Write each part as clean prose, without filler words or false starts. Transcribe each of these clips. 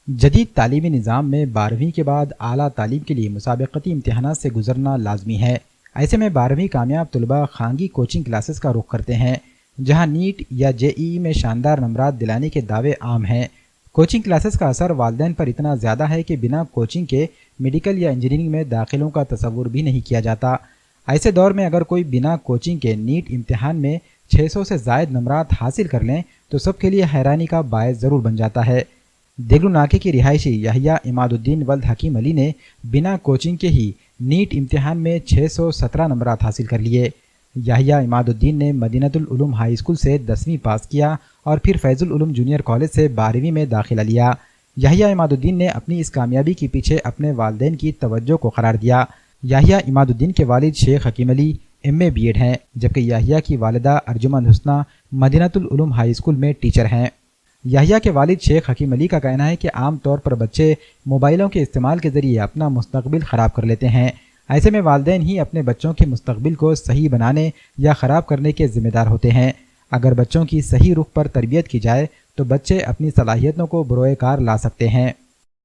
جدید تعلیمی نظام میں 12ویں کے بعد اعلیٰ تعلیم کے لیے مسابقتی امتحانات سے گزرنا لازمی ہے۔ ایسے میں 12ویں کامیاب طلباء خانگی کوچنگ کلاسز کا رخ کرتے ہیں، جہاں نیٹ یا JEE میں شاندار نمبرات دلانے کے دعوے عام ہیں۔ کوچنگ کلاسز کا اثر والدین پر اتنا زیادہ ہے کہ بنا کوچنگ کے میڈیکل یا انجینئرنگ میں داخلوں کا تصور بھی نہیں کیا جاتا۔ ایسے دور میں اگر کوئی بنا کوچنگ کے نیٹ امتحان میں 600 سے زائد نمبرات حاصل کر لیں تو سب کے لیے حیرانی کا باعث ضرور بن جاتا ہے۔ دیگلو ناکے کی رہائشی یحییٰ عماد الدین ولد حکیم علی نے بنا کوچنگ کے ہی نیٹ امتحان میں 617 نمبرات حاصل کر لیے۔ یحییٰ عماد الدین نے مدینۃ العلوم ہائی اسکول سے 10ویں پاس کیا اور پھر فیض العلوم جونیئر کالج سے 12ویں میں داخلہ لیا۔ یحییٰ عماد الدین نے اپنی اس کامیابی کے پیچھے اپنے والدین کی توجہ کو قرار دیا۔ یحییٰ عماد الدین کے والد شیخ حکیم علی MA B.Ed ہیں، جبکہ یحییٰ کی والدہ ارجمند حسنہ مدینۃ العلوم ہائی اسکول میں ٹیچر ہیں۔ یحییٰ کے والد شیخ حکیم علی کا کہنا ہے کہ عام طور پر بچے موبائلوں کے استعمال کے ذریعے اپنا مستقبل خراب کر لیتے ہیں۔ ایسے میں والدین ہی اپنے بچوں کے مستقبل کو صحیح بنانے یا خراب کرنے کے ذمہ دار ہوتے ہیں۔ اگر بچوں کی صحیح رخ پر تربیت کی جائے تو بچے اپنی صلاحیتوں کو بروئے کار لا سکتے ہیں۔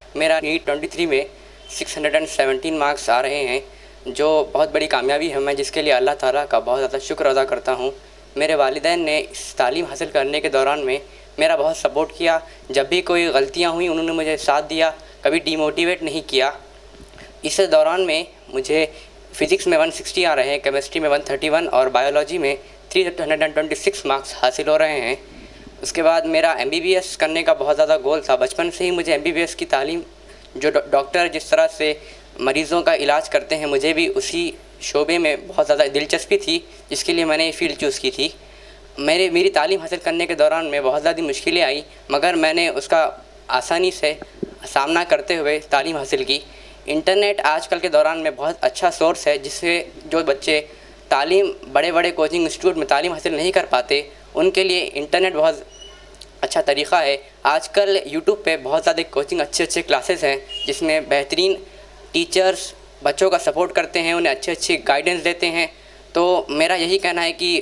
میرا نیٹ 23 میں 617 مارکس آ رہے ہیں، جو بہت بڑی کامیابی ہے، میں جس کے لیے اللہ تعالیٰ کا بہت زیادہ شکر ادا کرتا ہوں۔ میرے والدین نے اس تعلیم حاصل کرنے کے دوران میں میرا بہت سپورٹ کیا۔ جب بھی کوئی غلطیاں ہوئیں انہوں نے مجھے ساتھ دیا، کبھی ڈی موٹیویٹ نہیں کیا۔ اس دوران میں مجھے فزکس میں 160 آ رہے ہیں، کیمسٹری میں 131 اور بایولوجی میں 326 مارکس حاصل ہو رہے ہیں۔ اس کے بعد میرا MBBS کرنے کا بہت زیادہ گول تھا۔ بچپن سے ہی مجھے MBBS کی تعلیم، جو ڈاکٹر جس طرح سے مریضوں کا علاج کرتے ہیں، مجھے بھی اسی شعبے میں بہت زیادہ دلچسپی تھی، جس کے لیے میں نے یہ فیلڈ چوز کی تھی۔ میری تعلیم حاصل کرنے کے دوران میں بہت زیادہ مشکلیں آئی، مگر میں نے اس کا آسانی سے سامنا کرتے ہوئے تعلیم حاصل کی۔ انٹرنیٹ آج کل کے دوران میں بہت اچھا سورس ہے، جس سے جو بچے تعلیم بڑے بڑے کوچنگ انسٹیٹیوٹ میں تعلیم حاصل نہیں کر پاتے، ان کے لیے انٹرنیٹ بہت اچھا طریقہ ہے۔ آج کل YouTube پہ بہت زیادہ کوچنگ اچھے کلاسز ہیں، جس میں بہترین ٹیچرز بچوں کا سپورٹ کرتے ہیں، انہیں اچھی گائیڈنس دیتے ہیں۔ تو میرا یہی کہنا ہے کہ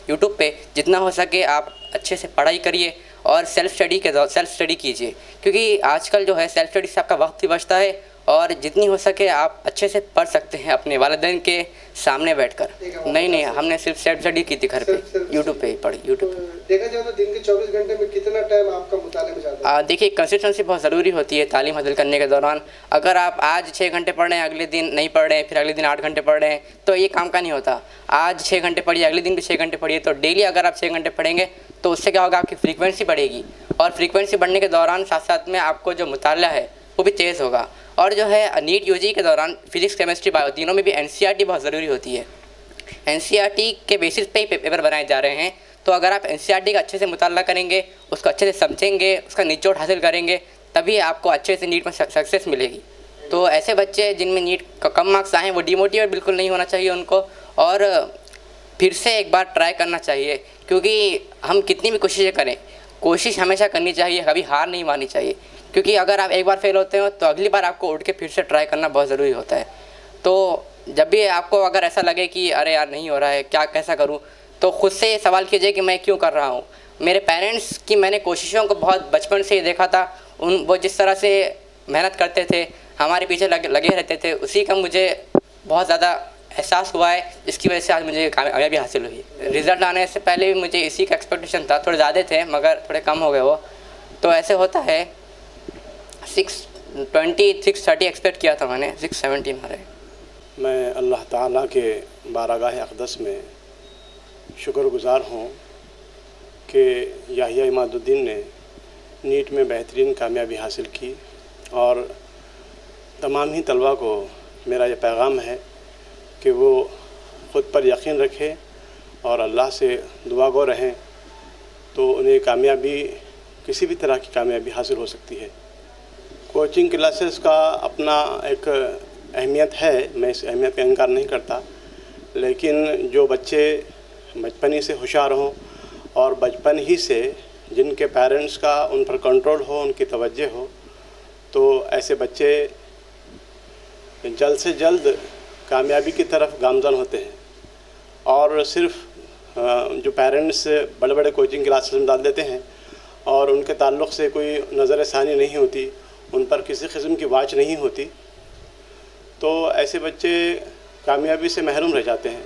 YouTube پہ جتنا ہو سکے آپ اچھے سے پڑھائی کریے اور سیلف اسٹڈی کیجیے، کیونکہ آج کل جو ہے سیلف اسٹڈی سے آپ کا وقت بھی بچتا ہے، اور جتنی ہو سکے آپ اچھے سے پڑھ سکتے ہیں اپنے والدین کے سامنے بیٹھ کر۔ نہیں، ہم نے صرف سیلف اسٹڈی کی تھی گھر پہ، YouTube پہ ہی پڑھی۔ YouTube پہ دیکھا جائے تو دن کے 24 گھنٹے میں کتنا ٹائم آپ کا مطالعے میں جاتا ہے؟ دیکھیے، کنسسٹنسی بہت ضروری ہوتی ہے تعلیم حاصل کرنے کے دوران۔ اگر آپ آج 6 گھنٹے پڑھ رہے ہیں، اگلے دن نہیں پڑھ رہے ہیں، پھر اگلے دن 8 گھنٹے پڑھ رہے ہیں، تو یہ کام کا نہیں ہوتا۔ آج 6 گھنٹے پڑھیے، اگلے دن بھی 6 گھنٹے پڑھیے، تو ڈیلی اگر آپ 6 گھنٹے پڑھیں گے تو اس سے کیا ہوگا، آپ کی فریکوینسی بڑھے گی، اور فریکوینسی بڑھنے کے دوران ساتھ میں آپ کو جو مطالعہ ہے وہ بھی تیز ہوگا۔ اور جو ہے نیٹ UG کے دوران فزکس، کیمسٹری، بایو تینوں میں بھی NCERT بہت ضروری ہوتی ہے۔ NCERT کے بیسس پہ ہی پیپر بنائے جا رہے ہیں، تو اگر آپ NCERT کا اچھے سے مطالعہ کریں گے، اس کو اچھے سے سمجھیں گے، اس کا نچوڑ حاصل کریں گے، تبھی آپ کو اچھے سے نیٹ میں سکسیس ملے گی۔ تو ایسے بچے جن میں نیٹ کا کم مارکس آئے ہیں، وہ ڈی موٹیویٹ بالکل نہیں ہونا چاہیے ان کو، اور پھر سے ایک بار ٹرائی کرنا چاہیے، کیونکہ ہم کتنی بھی کوششیں کریں، کوشش ہمیشہ کرنی چاہیے، کبھی ہار نہیں ماننی چاہیے، کیونکہ اگر آپ ایک بار فیل ہوتے ہو تو اگلی بار آپ کو اٹھ کے پھر سے ٹرائی کرنا بہت ضروری ہوتا ہے۔ تو جب بھی آپ کو اگر ایسا لگے کہ ارے یار نہیں ہو رہا ہے، کیسا کروں، تو خود سے یہ سوال کیجئے کہ میں کیوں کر رہا ہوں۔ میرے پیرنٹس کی میں نے کوششوں کو بہت بچپن سے ہی دیکھا تھا، وہ جس طرح سے محنت کرتے تھے، ہمارے پیچھے لگے رہتے تھے، اسی کا مجھے بہت زیادہ احساس ہوا ہے، جس کی وجہ سے آج مجھے کامیابی حاصل ہوئی ہے۔ رزلٹ آنے سے پہلے بھی مجھے اسی کا ایکسپیکٹیشن تھا، تھوڑے زیادہ تھے مگر تھوڑے کم ہو گئے وہ، تو ایسے ہوتا ہے۔ 620 630 ایکسپیکٹ کیا تھا میں نے، 617 آ رہے۔ میں اللہ تعالیٰ کے بارگاہ اقدس میں شکر گزار ہوں کہ یحییٰ عماد الدین نے نیٹ میں بہترین کامیابی حاصل کی، اور تمام ہی طلباء کو میرا یہ پیغام ہے کہ وہ خود پر یقین رکھے اور اللہ سے دعا گو رہیں، تو انہیں کامیابی، کسی بھی طرح کی کامیابی حاصل ہو سکتی ہے۔ کوچنگ کلاسز کا اپنا ایک اہمیت ہے، میں اس اہمیت کا انکار نہیں کرتا، لیکن جو بچے بچپن ہی سے ہوشیار ہوں اور بچپن ہی سے جن کے پیرنٹس کا ان پر کنٹرول ہو، ان کی توجہ ہو، تو ایسے بچے جلد سے جلد کامیابی کی طرف گامزن ہوتے ہیں۔ اور صرف جو پیرنٹس بڑے بڑے کوچنگ کلاسز میں ڈال دیتے ہیں اور ان کے تعلق سے کوئی نظر ثانی نہیں ہوتی، ان پر کسی قسم کی واچ نہیں ہوتی، تو ایسے بچے کامیابی سے محروم رہ جاتے ہیں۔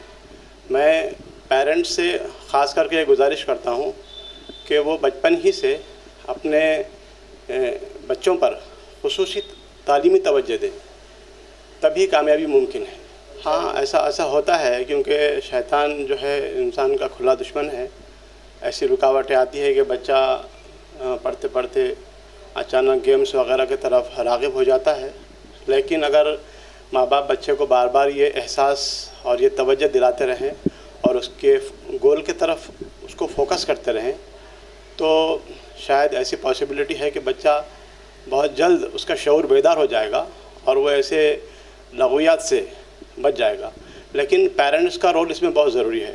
میں پیرنٹس سے خاص کر کے یہ گزارش کرتا ہوں کہ وہ بچپن ہی سے اپنے بچوں پر خصوصی تعلیمی توجہ دیں، تبھی کامیابی ممکن ہے۔ ہاں ایسا ہوتا ہے، کیونکہ شیطان جو ہے انسان کا کھلا دشمن ہے۔ ایسی رکاوٹیں آتی ہے کہ بچہ پڑھتے پڑھتے اچانک گیمز وغیرہ کی طرف راغب ہو جاتا ہے، لیکن اگر ماں باپ بچے کو بار بار یہ احساس اور یہ توجہ دلاتے رہیں اور اس کے گول کی طرف اس کو فوکس کرتے رہیں، تو شاید ایسی پاسبلٹی ہے کہ بچہ بہت جلد اس کا شعور بیدار ہو جائے گا اور وہ ایسے لغویات سے بچ جائے گا۔ لیکن پیرنٹس کا رول اس میں بہت ضروری ہے۔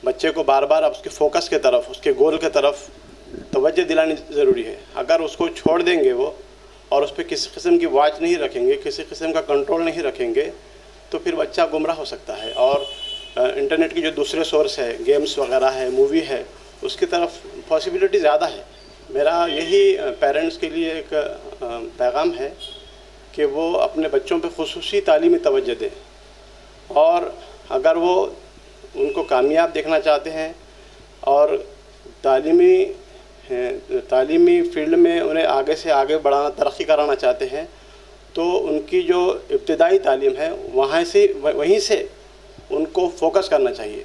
بچے کو بار بار اس کے فوکس کی طرف، اس کے گول کی طرف توجہ دلانی ضروری ہے۔ اگر اس کو چھوڑ دیں گے وہ اور اس پہ کسی قسم کی واچ نہیں رکھیں گے، کسی قسم کا کنٹرول نہیں رکھیں گے، تو پھر بچہ گمراہ ہو سکتا ہے۔ اور انٹرنیٹ کی جو دوسرے سورس ہے، گیمز وغیرہ ہے، مووی ہے، اس کی طرف پاسبلٹی زیادہ ہے۔ میرا یہی پیرنٹس کے لیے ایک پیغام ہے کہ وہ اپنے بچوں پہ خصوصی تعلیمی توجہ دیں، اور اگر وہ ان کو کامیاب دیکھنا چاہتے ہیں اور تعلیمی فیلڈ میں انہیں آگے سے آگے بڑھانا، ترقی کرانا چاہتے ہیں، تو ان کی جو ابتدائی تعلیم ہے وہیں سے ان کو فوکس کرنا چاہیے۔